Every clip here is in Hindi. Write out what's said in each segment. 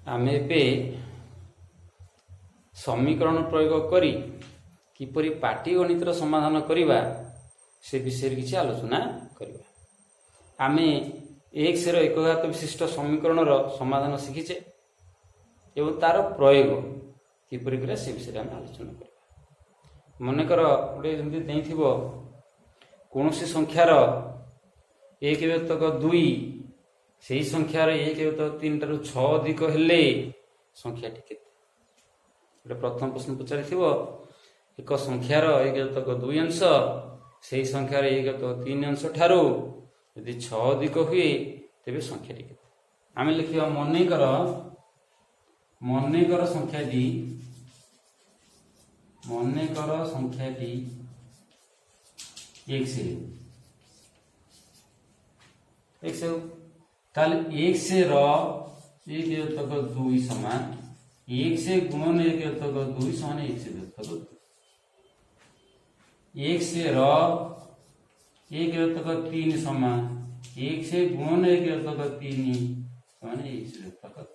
आमे पे समीकरण प्रयोग करी किपरि पाटीगणितर समाधान करिबा से विषय किसी आलोचना करिबा। आमे एक्स रो एक घात विशिष्ट समीकरण समाधान शिखीचे एवं तार प्रयोग किपरि करे से विषय आम आलोचना करिबा। मनकर गोटे जमी देथिबो कौनसी संख्यार एक व्यक्तक दुई से संख्यार एक व्यक्तक 3 ठारू 6 अधिक हेले संख्याटी केते। गोटे प्रथम प्रश्न पचारि एक संख्यार एक व्यक्तक 2 अंश से संख्यार एक व्यक्तक 3 अंश ठारू यदि 6 अधिक हुए तेबे संख्याटी केते। आमे लिखिबा मनेकर संख्याटी एक्स ताल एक्स रो एक व्यक्तक 2 समान एक्स गुणन एक व्यक्तक 2 समान एक्स व्यक्तक 2। एक्स रो एक व्यक्तक 3 समान एक्स गुणन एक व्यक्तक 3 समान एक्स व्यक्तक 3।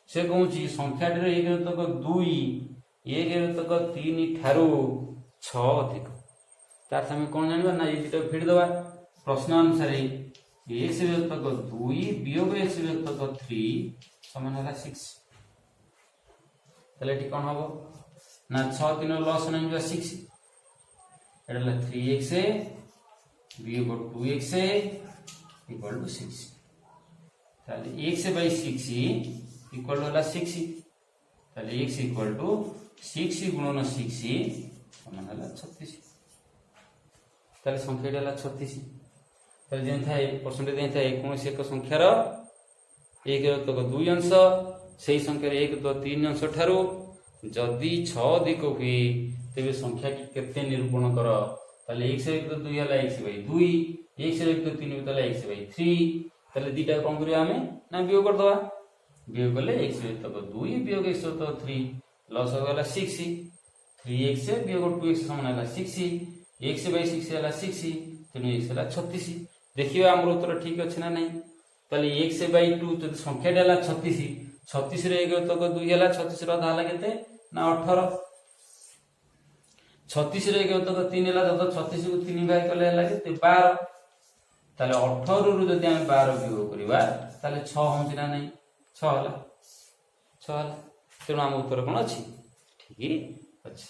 से कहूँ संख्याटर एक व्यक्तक 2 एक व्यक्तक 3 ठारू 6 अधिक तार आम कौन जानवा ना ये फिट दबा प्रश्न अनुसार एक्स व्यक्तक 2 वियोग एक्स व्यक्तक 3 समान है 6। ताले कौन हम ना 6 3 लस नहीं 6 एटा 3x वियोग 2x इक्वल टू 6 ताले x by 6 इक्वल टू 6 ताले x इक्वल टू 6 गुणन 6 समान है 36। ताले संख्या है 36। ताले जेन थाए परसेंटेज देन थाए कौन से एक संख्यार एक व्यक्तक 2 अंश से संख्यार एक तो 3 अंश ठारू जदि 6 अधिक हुए तेबे संख्या की केते निरूपण कर ताले x एक तो 2 हला x by 2 x एक तो 3 हला x by 3 ताले दीटा कोन करिया हमें ना वियोग कर दवा वियोग करले x व्यक्तक 2 वियोग x तो 3 लॉस हो गला 6 3x वियोग 2x समान है 6 x by 6 है 6 तेणु x है 36। देखिए आम उत्तर ठीक अच्छे ना नहीं ताले x by 2 जब संख्या है 36 36 रे एक व्यक्तक 2 है 36 रो आधा केते ना 18 36 रे एक व्यक्तक 3 है तो 36 को 3 भाग कले है केते 12 ताले 18 रु जदि हम 12 वियोग करबा ताले 6 होछि ना नहीं 6 हला तेणु आम उत्तर कौन अच्छी ठीक अच्छे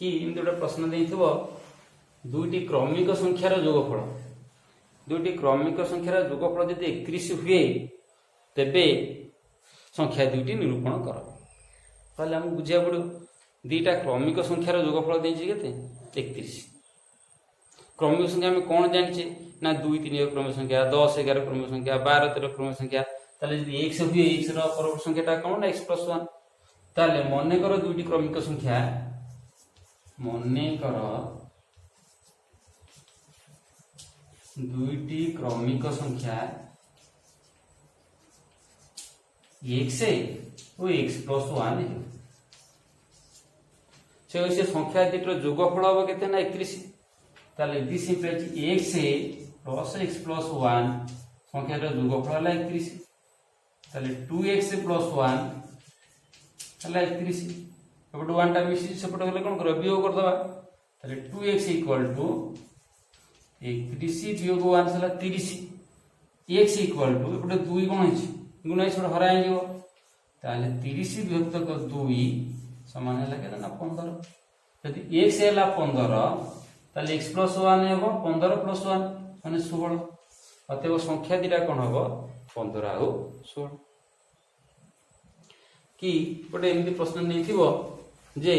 कि इमती गोटे प्रश्न देथिबो दुईटी क्रमिक संख्यार जोगफल दुईटी क्रमिक संख्यार जोगफल यदि 31 हुए तेबे संख्या दुईटी निरूपण कर ताले हम बुझिया पड़ो दुईटा क्रमिक संख्यार जोगफल देछि केते 31। क्रमिक संख्या में कौन जानिछे ना 2 3 क्रमिक संख्या 10 11 क्रमिक संख्या 12 13 क्रमिक संख्या ताले यदि x हुए x रो परवर्ती संख्याटा कौन ना x + 1 ताले मने कर दुईटी क्रमिक संख्या मने कर दुईटी क्रमिक संख्या x और x + 1 है से संख्या दुईटर जोगफल हम केते ना 31 ताले दिस इंप्लाइज x + x + 1 संख्यार जोगफल है 31 ताले 2x + 1 हला 31 एपटो 1 टा मिसी सेपटो हले कोन कर वियोग कर दबा ताले 2x इक्वल टू 31 वियोग 1 हला 30 x इक्वल टू एपटो 2 कोन है गुणा छोड़ हराय जीवो ताले 30 विभक्त 2 समान है केते ना 15 यदि x हला 15 ताले x + 1 हेबो 15 + 1 माने 16 अतएव संख्या दिरा कोन हेबो 15 आ 16 कि गोटे एमती प्रश्न नहीं जे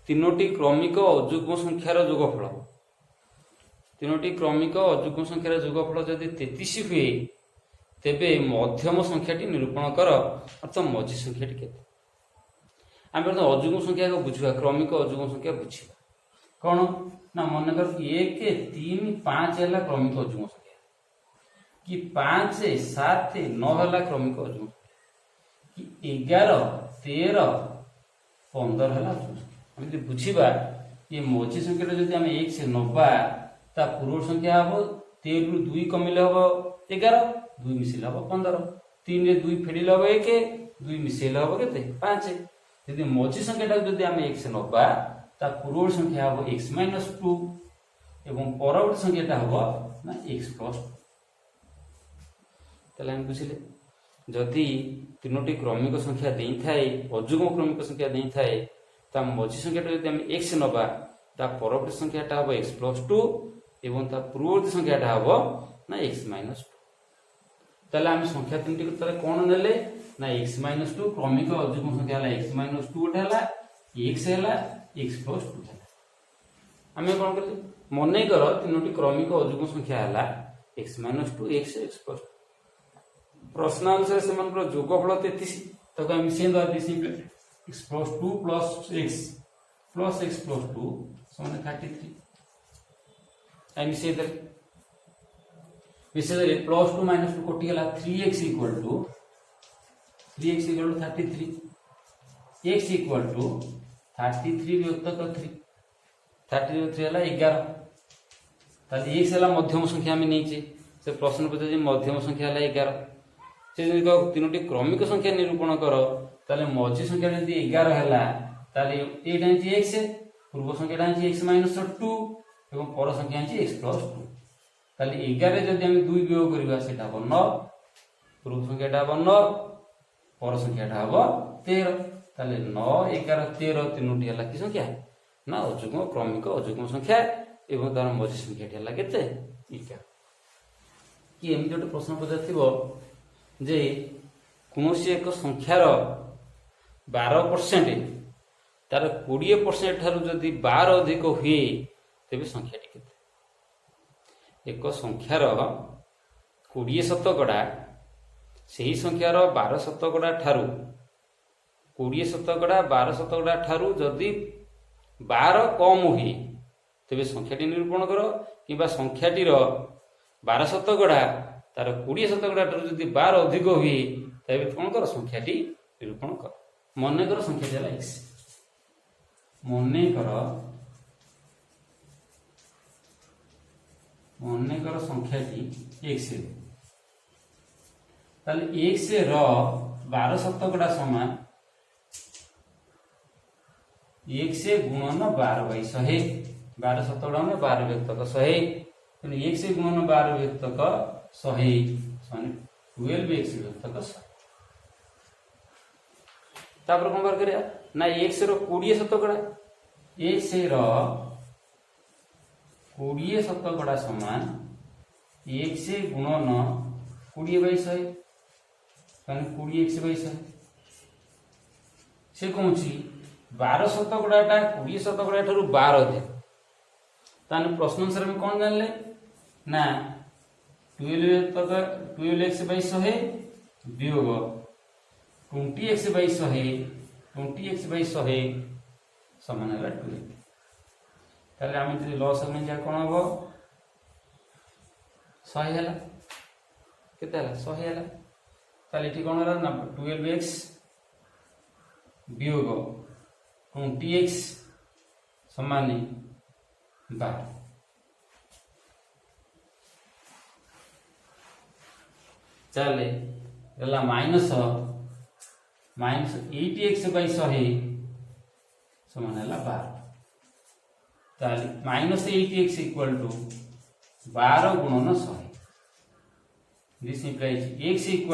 तीनोटी क्रमिक अजुग्म संख्यार जोगफल तीनोटी क्रमिक अजुग्म संख्यार जोगफल जदि 33 हुए तेबे मध्यम संख्याटी निरूपण कर अर्थात मझी संख्याटी केते। आम अजुग्म संख्या को बुझा क्रमिक अजुग्म संख्या बुझा कौन ना मन कर 1 3 5 है क्रमिक अजुग्म संख्या कि 5 7 9 है क्रमिक अजुग्म कि 11 13 15 है हम बुझा ये मझी संख्या जब आम 1 से नवा ता पूर्व संख्या हम 13 रु 2 कमिले हम 11 2 मिसिले हम 15 3 रे 2 फेडिले हम 1 दुई मिसेल हम के 5 यदि मझी संख्याटा जदि आम x नबा ता पूर्व संख्या हम x - 2 एवं परवर्ती संख्याटा हम ना x + 2 ताले हम बुझिले जदि तीनोटी क्रमिक संख्या देई थाए अजुग्म क्रमिक संख्या देई थाए ता मझी संख्याटा जदि आम x नबा ता परवर्ती संख्याटा हम x + 2 एवं ता पूर्ववर्ती संख्याटा हम ना x - 2 ताले आम संख्या तीनटी ताले कोन नेले ना x - 2 क्रमिक अजुग्म संख्या हला x - 2 हला x हला x + 2 हला आमे कोन करले मने कर तीनोटी क्रमिक अजुग्म संख्या हला x - 2 x x + 2 प्रश्न अनुसार से मन पर जोगफल 33 तक हम से द दिसि x + 2 + x + 2 समान 33 हम से द विशेष +2 - 2 कोटि गला 3x = 33 x = 33 विभक्त 3 33 हला 11 ताले x हला मध्यम संख्या में नीचे से प्रश्न पूछे जे मध्यम संख्या हला 11 से जदि तीनोटी क्रमिक संख्या निरूपण कर ताले मझी संख्या जदि 11 हला ताले एटा है x पूर्व संख्याटा है x - 2 एवं पर संख्या है x + 2 ताले 11 जदि हम 2 वियोग करबा सेटा हो 9 पूर्व संख्याटा हो 9 पर संख्याटा हो 13 ताले 9 11 13 तीनोटी हला की संख्या ना अजुग्म क्रमिक अजुग्म संख्या एवं तार मझी संख्याटी हला केते 11 कि एम जो प्रश्न पचारथिबो जे कोनोसी एक संख्यार 12% तार 20% ठारू जदि 12 अधिक हुए तेबे संख्याटी केते एक संख्यार 20% सही संख्यार 12% ठारू 20% 12% ठारू जदि 12 कम हुए तेबे संख्याटी निरूपण करो किबा संख्याटीर 12% तार 20% ठारू जदि 12 अधिक हुए तेबे कोन कर संख्याटी निरूपण कर मने कर संख्याटी हला x मने कर संख्याटी x ताले x रो 12% समान x से गुणन 12/100 12% में 12 व्यक्तक 100 तो x से गुणन 12 व्यक्तक 100 समान 12x व्यक्तक 100 तापर कोन बार करिया ना x रो 20% x रो 20% समान x से गुणन 20/100 माने 20x/100 से कहूची 12% 20% ठारू 12 दे ताने प्रश्न अनुसार में कौन जानले ना 12x/100 वियोग 20x/100 समान है 12 ताले आमे जदि लॉस में जा कोन हो 100 हैला केते हैला 100 हैला ताले इठी कोन होला ना 12x वियोग 20x समान 12 चले गला माइनस 80x/100 समान है 12 ताले -80x = 12 गुणन 100 दिस इंप्लाइज x =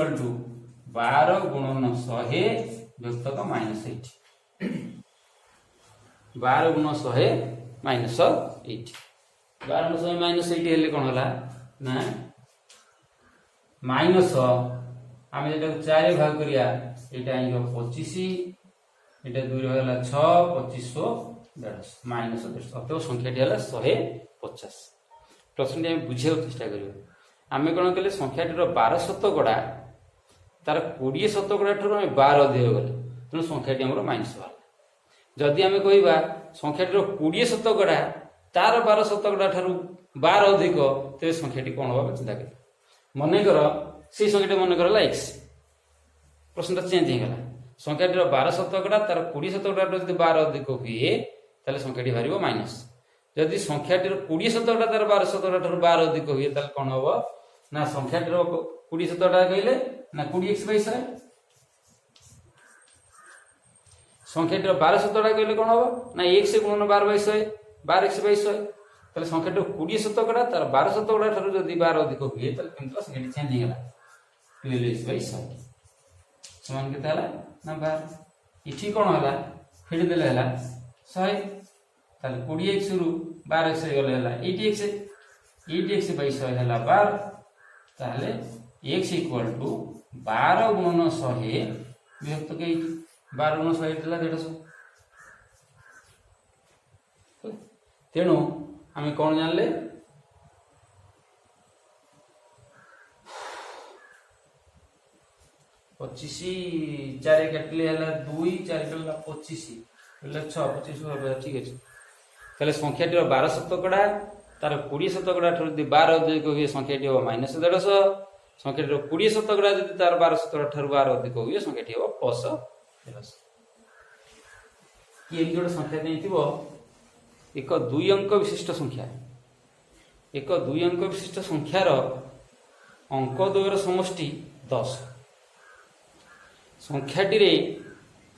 12 गुणन 100 व्यक्तक -80 12 गुण 100 -80 12 गुण 100 -80 हेले कोन होला ना माइनस आमे जेटा 4 भाग करिया एटा आइलो 25 एटा 2 रहला 6 2500 150 माइनस 150 अतो संख्याटी हला 150 प्रश्न हम बुझियो चेष्टा करियो आमे कोन कले संख्याटीर 12% तार 20% ठारो हम 12 दियो गले त संख्याटी हमरो माइनस वाला जदि आमे कहिबा संख्याटीर 20% तार 12% ठारो 12 अधिक ते संख्याटी कोन होबा चिंता कर मने कर से संख्याटी मने करला x प्रश्नटा चेंज हो गला संख्याटीर 12% तार 20% ठारो जदि 12 अधिक हुए ताले संख्याटी भारिबो माइनस जदि संख्याटीर 20% तार 12% ठारो 12 अधिक हुए ताले कोन होबो ना संख्याटीर 20% कहले ना 20x/100 संख्याटी 12 शतकड़ा कहले कौन हम ना 1 से गुणन 12/100 12x/100 ताले संख्याटी 20 शतकड़ा तार 12 शतकड़ा ठारू जदी 12 अधिक हुए ताले केमतो संख्याटी चेंज हो गला 12x/100 समान केते हला ना 12 इठी कोन हला फेडी देले हला 100 ताले 20x रु 12x गले हला 80x 80x/100 हला 12 ताले x = 12 गुणन 100 विभक्त के 12 गुणन 100 देला 150 तेणु आम कौन जानले 25 4 काटले हला 2 4 कला 25 એટલે 6 25 ठीक अछि ताले संख्याटी 12 शतकड़ा तार 20 शतकड़ा ठारू 12 अधिक हुए संख्याटी हो -150 संख्याटी 20 शतकड़ा जदि तार 12 शतकड़ा ठारू 12 अधिक हुए संख्याटी हो +150 कि जोड़ संख्या देथिबो एक 2 अंक विशिष्ट संख्या एक 2 अंक विशिष्ट संख्यार अंक द्वयर समष्टि 10 संख्याटी रे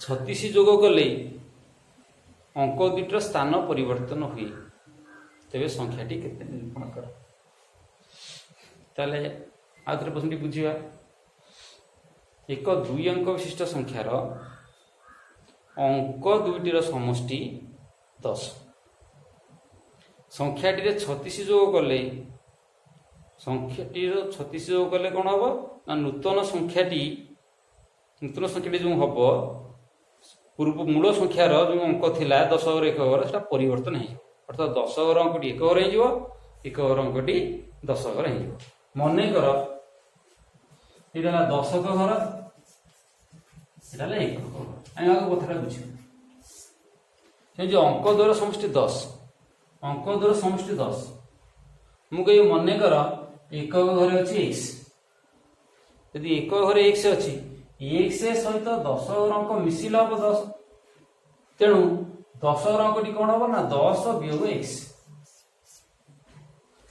36 जोग कले अंक दुईटर स्थान परिवर्तन हुए तेरे संख्याटी केते निरूपण कर ताले आउथरे प्रश्नटी बुझिबा एक 2 अंक विशिष्ट संख्यार अंक दुईटर समष्टि 10 संख्याटी रे 36 जोग कले संख्याटी 36 जोग कले कौन हम ना नूतन संख्याटी जो हम पूर्व मूल संख्यार जो अंक थिला 10 और 1 घर से परिवर्तन हो अर्थात 10 घर अंकटी 1 घर हो 1 घर अंकटी 10 घर हो मन कर ये 10 घर ये 1 घर आगे कथा बुझे जो अंक द्वयर समष्टि 10 अंक द्वयर समष्टि 10 मुझे मन कर 1 घर अच्छी x यदि 1 घर x अच्छी x सहित 10 घर अंक मिसिल हम 10 तेणु 10 घर अंकटी कौन हम ना 10 वियोग x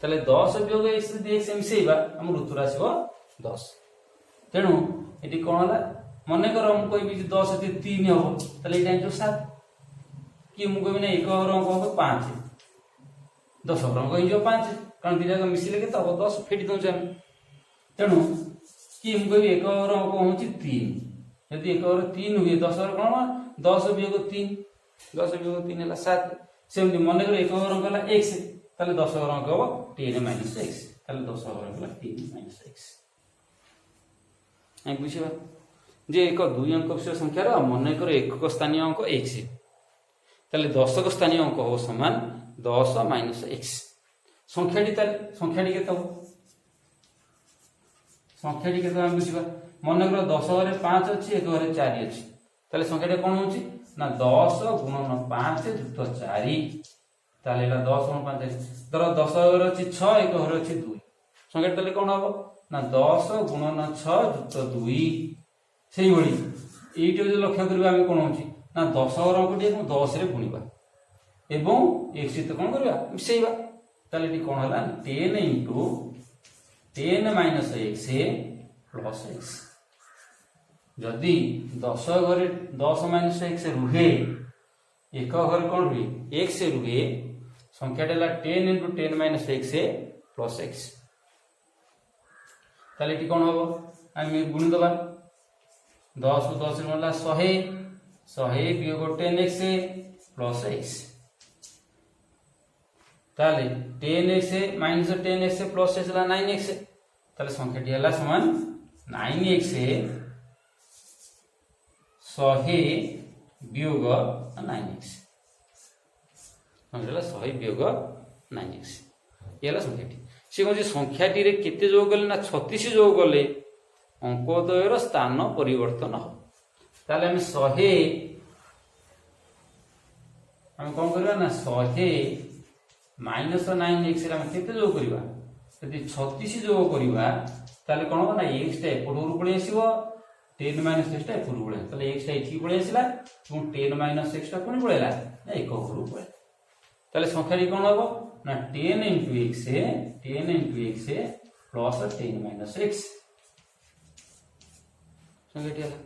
ताले 10 वियोग x यदि x मिसेबा हम ऋतुर आसो 10 तेणु ये कौन है मन कर मुझे 10 3 हम ताले ये 7 कि मुझे ना 1 घर अंक हम 5 10 घर अंक हो 5 कारण दी जाक मिसिले के 10 फेटी दौचे तेणु कि मुझे 1 घर अंक हूँ 3 यदि 1 घर 3 हुए 10 घर कौन 10 वियोग 3 10 वियोग 3 है 7 सेमती मन कर 1 घर अंक है x ताले 10 घर अंक हम 10 - x ताले 10 घर अंक 10 - x बुझा जे एक 2 अंक विशिष्ट संख्यार मन कर एकक स्थानीय अंक x ताले 10 स्थानीय अंक हो समान 10 - x संख्याटी संख्याटी केते हो संख्याटी केते हम बुझिबा मन कर 10 घरे 5 अछि 1 घरे 4 अछि ताले संख्याटी कोन होछि ना 10 गुणन 5 जुक्त 4 ताले एला 10 गुणन 5 धर 10 घरे अछि 6 1 घरे अछि 2 संख्याटी ताले कोन हबो ना 10 गुणन 6 जुक्त 2 सेही बडी एइटे जो लक्ष्य करबा हम कोन होछि ना 10 घर अंकटी 10 रे गुणिबा एवं x सहित कोन करबा मिसेइबा ताले टी कोन हला 10 * 10 - x प्लस x जदि 10 घरे 10 - x रुहे 1 घर कौन रुहे x रुहे संख्याटा 10 * 10 - x प्लस x ताले टी कोन हबो हम गुणी दबा 10 * 10 गुणला 100 वियोग 10x प्लस x ताले 10x - 10x plus x 9x ताले संख्याटी हला समान 9x 100 वियोग 9x संख्या 100 वियोग 9x ये हला संख्याटी से कौन संख्याटी रे केते जोग गले ना 36 जोग गले अंक द्वयर स्थान परिवर्तन हो ताले हम 100 हम कौन करबा ना 100 - 9x रे हम केते जोग करबा यदि 36 जोग करबा ताले कोन हो ना x टा एपटू पळे आसीबो 10 - x टा एपटू पळे ताले x टा एठी पळे आसीला उ 10 - x टा कोन पळेला ना 1 उपरू पळे ताले संख्याटी कोन होबो ना 10 * x प्लस 10 - x संख्याटी हला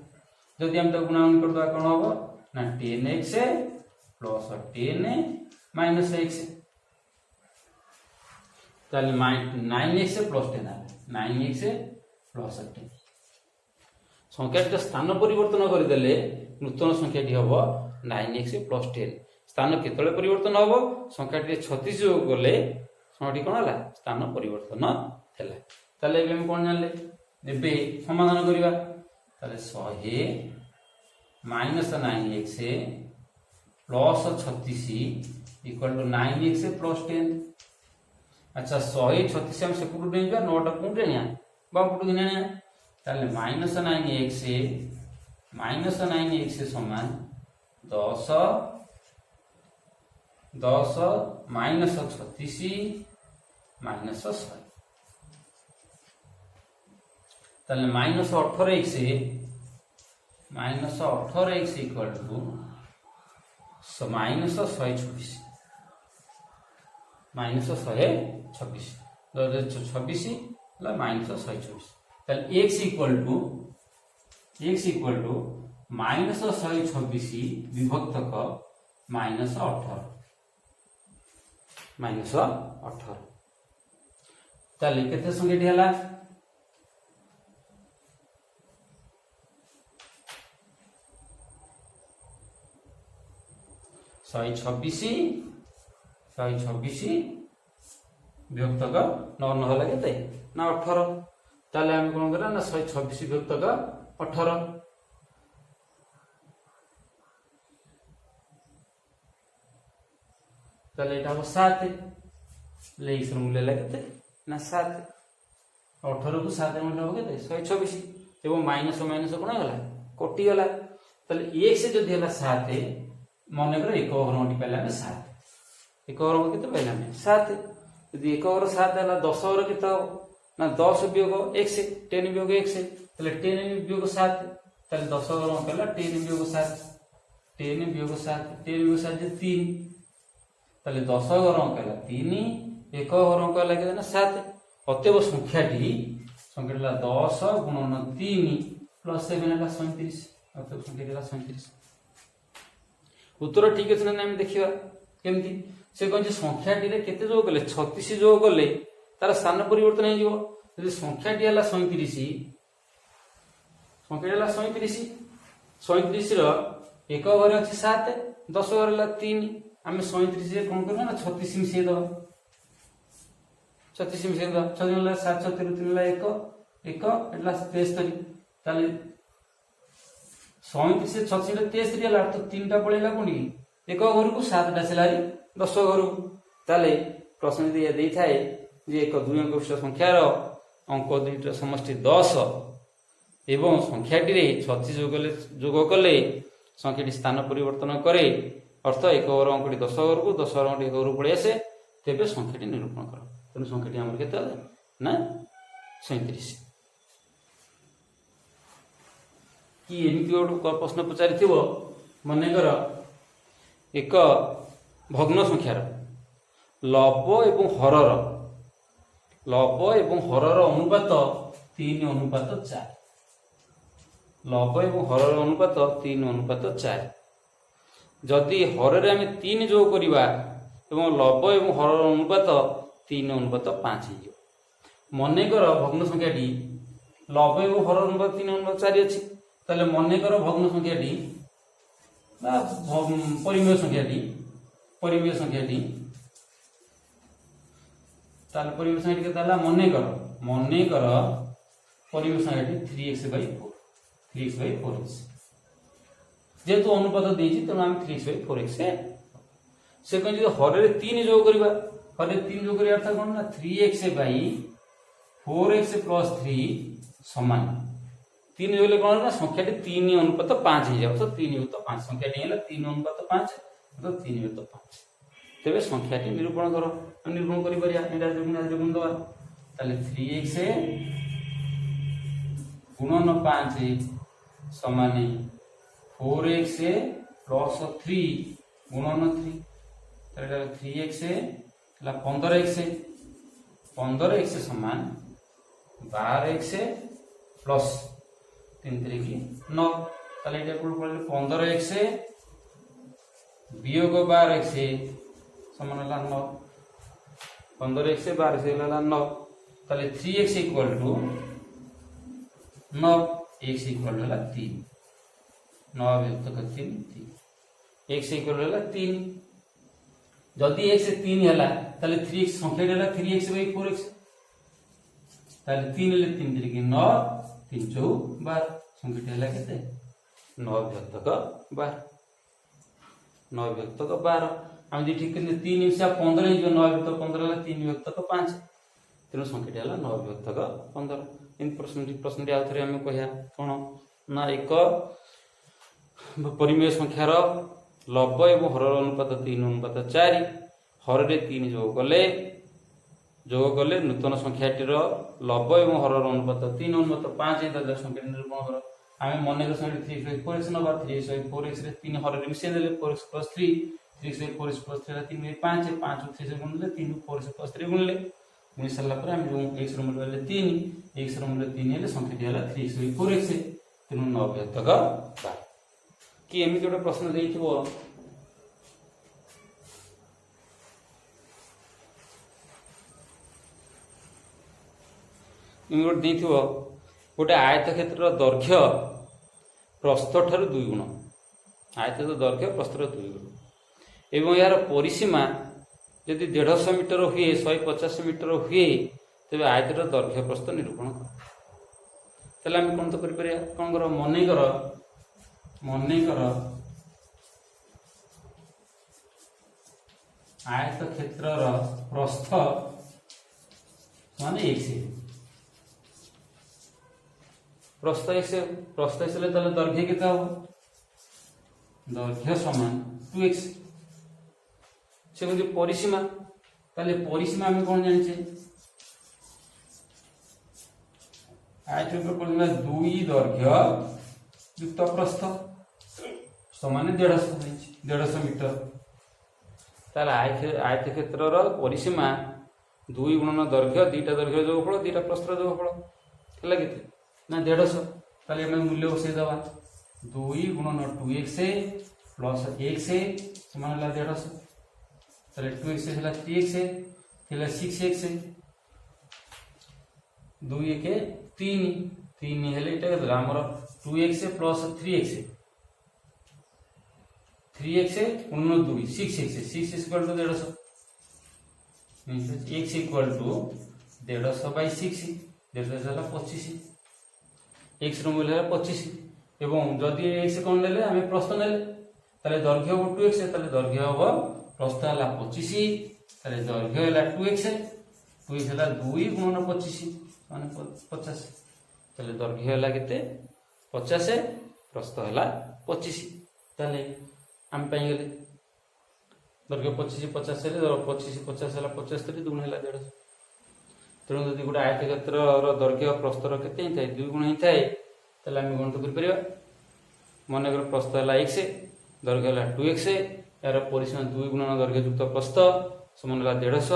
जदि हम त गुणन करबा कोन होबो ना 10x प्लस 10 माइनस x ताले 9x प्लस 10 9x प्लस 10 संख्याटी स्थान परिवर्तन करदेले नूतन संख्याटी हम 9x प्लस 10 स्थान केतले परिवर्तन हम संख्याटी 36 जो गले संख्याटी कौन है स्थान परिवर्तन है ताले एबे कौन जानले एबे समाधान करिवा ताले 100 minus 9x plus 36 equal to 9x plus 10 अच्छा 136 हम सेपटू नेबा 9 टा कोन नेया बापटू नेया ताले माइनस 9x समान 10 माइनस 36 माइनस 100 ताले minus 18x equal to minus 126 minus 126 minus 126 ताले x इक्वल टू माइनस 126 विभक्तक माइनस 18 ताले केते संख्याटी हला 126 विभक्तक 9 न हला केते ना 18 ताले हम कोन करा ना 126 विभक्तक 18 ताले एटा 7 ले इस मूल्य लगते ना 7 18 को 7 मूल्य हो केते 126 एवं माइनस माइनस कोन होला कटि गला ताले x जदि हला 7 मन कर एक घरटी पाइला 7 एक घर केते पाइला 7 यदि एक घर 7 हला 10 घर केते हो ना 10 वियोग x 10 वियोग x ताले 10 वियोग 7 ताले 10 घर पाइला 10 वियोग 7 10 वियोग 7 10 वियोग 7 जे 3 ताले 10 घर पाइला 3 एक घर पाइला केते ना 7 अतएव संख्याटी 10 गुणन 3 प्लस 7 हला 37 अतएव संख्याटी हला 37 उत्तर ठीक अछि ना हम देखिबा केमती से कोन जे संख्याटी रे केते जो गले 36 जो गले तार स्थान परिवर्तन हे जिवो यदि संख्याटी हला 37 संख्याटी हला 37 रो एक घर अछि 7 10 घर हला 3 हम 37 रे कोन करबा ना 36 मिसे दो 36 मिसे दो 36 हला 7 3 हला 1 एटला 73 ताले 37 से 36 रे 73 हला तो 3 टा पळेला कोनी एक घर को 7 टा सेलारी 10 घर ताले प्रश्न दे देई थाए जे एक दुई अंक विशिष्ट संख्या रो अंक दुईटा समष्टि 10 एवं संख्याटी रे 36 जोग कले संख्याटी स्थान परिवर्तन करे अर्थ एक घर अंकटी 10 घर को 10 घर अंकटी घर पळे आसे तेबे संख्याटी निरूपण करो तने संख्याटी हमर केते ना 37 कि एमती गोटे प्रश्न पचारि मनकर एक भग्न संख्यार लव एवं हरर अनुपात 3 अनुपात 4 लव एवं हरर अनुपात 3 अनुपात 4 जदि हर आम 3 जोग करवा एवं लव एवं हरर अनुपात 3 अनुपात 5 हो मनकर भग्न संख्याटी लव एवं हरर अनुपात 3 अनुपात 4 अच्छी ताले मनकर भग्न संख्याटी परिमेय संख्याटी ताले परिमेय संख्याटी केते हला मनकर परिमेय संख्याटी 3x/4 जेतु अनुपात देछि त हम 3x/4x से कहि जे हरे 3 जोग करबा हरे 3 जोग करिया अर्थ कोन ना 3x/4x + 3 समान 3 जोले कोन ना संख्याटी 3 अनुपात 5 हो जाउ तो 3/5 संख्याटी हैला 3 अनुपात 5 तो 3/5 तेबे संख्याटी निरूपण करो निरूपण करि परिया एटा जोगुण दवा ताले 3x गुणन 5 समान 4x + 3 गुणन 3 ताले 3x ला 15x समान 12x प्लस 3 3 की 9 ताले एटा कोन पड़ले 15x वियोग 12x समान है 9 15x 12x है 9 ताले 3x equal to 9 x equal है 3 9 विभक्त 3 x इक्वल है 3 जदि x 3 है ताले 3x संख्या है 3x by 4x ताले 3 ले 3 3 9 3 4 12 संख्या है केते 9 विभक्त 12 9 विभक्त 12 हम ठीक करले 3 हिसाब 15 जो 9 विभक्त 15 है 3 विभक्त 5 तेणु संख्या है 9 विभक्त 15 इन प्रश्न आउ थे आम कह कौन ना एक परिमेय संख्यार लव एवं हर अनुपात 3:4 हर 3 जोग कले नूतन संख्याटीर लव एवं हर अनुपात 3:5 संख्या निरूपण कर आम मन संख्या 3x 4x ना 3x 4x 3 हर मिसे 4x + 3 3x 4x + 3 3 5 5 3 से गुणले 3 4x + 3 गुणले गुणी सारा पर हम जो x रो मूल्य 3 x रो मूल्य 3 हेले संख्या है 3x 4x तेणु 9 विभक्त 12 कि एमि गोटे प्रश्न देइथिबो इनगोट देइथिबो गोटे आयत क्षेत्र दैर्घ्य प्रस्थ ठार 2 गुण आयत दैर्घ्य प्रस्थ 2 गुण एवं यार परिसीमा यदि 150 मीटर हुए 150 मीटर हुए तेज आयतर दैर्घ्य प्रस्थ निरूपण कर आम कौन तो कौन कर मन कर आयत क्षेत्र प्रस्थ मान x प्रस्थ x दैर्घ्य के दैर्घ्य समान 2x से जो परिसीमा ताले परिसीमा हम कौन जाने आयत पर 2 दैर्घ्य युक्त प्रस्थ समान 150 मीटर ताले आयत क्षेत्र परिसीमा 2 गुणन दैर्घ्य 2टा दैर्घ्य जोगफल 2टा प्रस्थ जोगफल है के ना 150 ताले हम मूल्य बसई दवा 2 गुणन 2x प्लस x समान है 150 ताले 2x है 3x है 6x 2 1 3 3 हेले एटा हमर 2x प्लस 3x 3x गुणन 2 6x 6 equal to 150 means x equal to 150 by 6 150 है 25 x रो मूल्य है 25 एवं जदि x कोन लेले हमें प्रश्न लेले ताले दैर्घ्य 2x ताले दैर्घ्य हो प्रस्थ है 25 ताले दैर्घ्य है 2x 2x है 2 गुणन 25 माने 50 ताले दैर्घ्य है केते 50 प्रस्थ है 25 ताले हम पाई गेले दैर्घ्य 25 50 ले 25 50 है 75 2 है 150 तेणु जदि गोटे आयत क्षेत्र दैर्घ्य प्रस्तर केते थाए 2 गुण ही थाए ताले हम गणित कर परिबा मन कर प्रस्थ है x दैर्घ्य है 2x यार परिसीमा 2 गुणन दैर्घ्य युक्त प्रस्थ समान है 150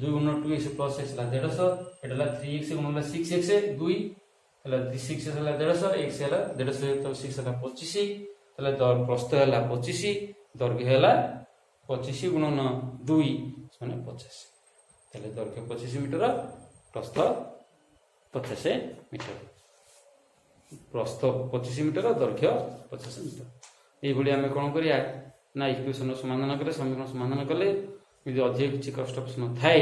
2 गुणन 2x प्लस x है 150 एटा 3x गुणन 6x 2 है 6x है 150 x है 150 तो 6 है 25 ताले प्रस्थ है 25 दैर्घ्य है 25 गुणन 2 माने 50 ताले दैर्घ्य 25 मीटर प्रस्थ 50 मीटर प्रस्थ 25 मीटर दैर्घ्य 50 मीटर ये आम कौन करिया ना इक्वेशन समाधान कले समीकरण समाधान कले यदि अधिक किसी कष्ट प्रश्न थाए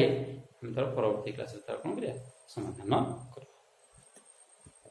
हम तार परवर्ती क्लास कौन करिया समाधान करिया।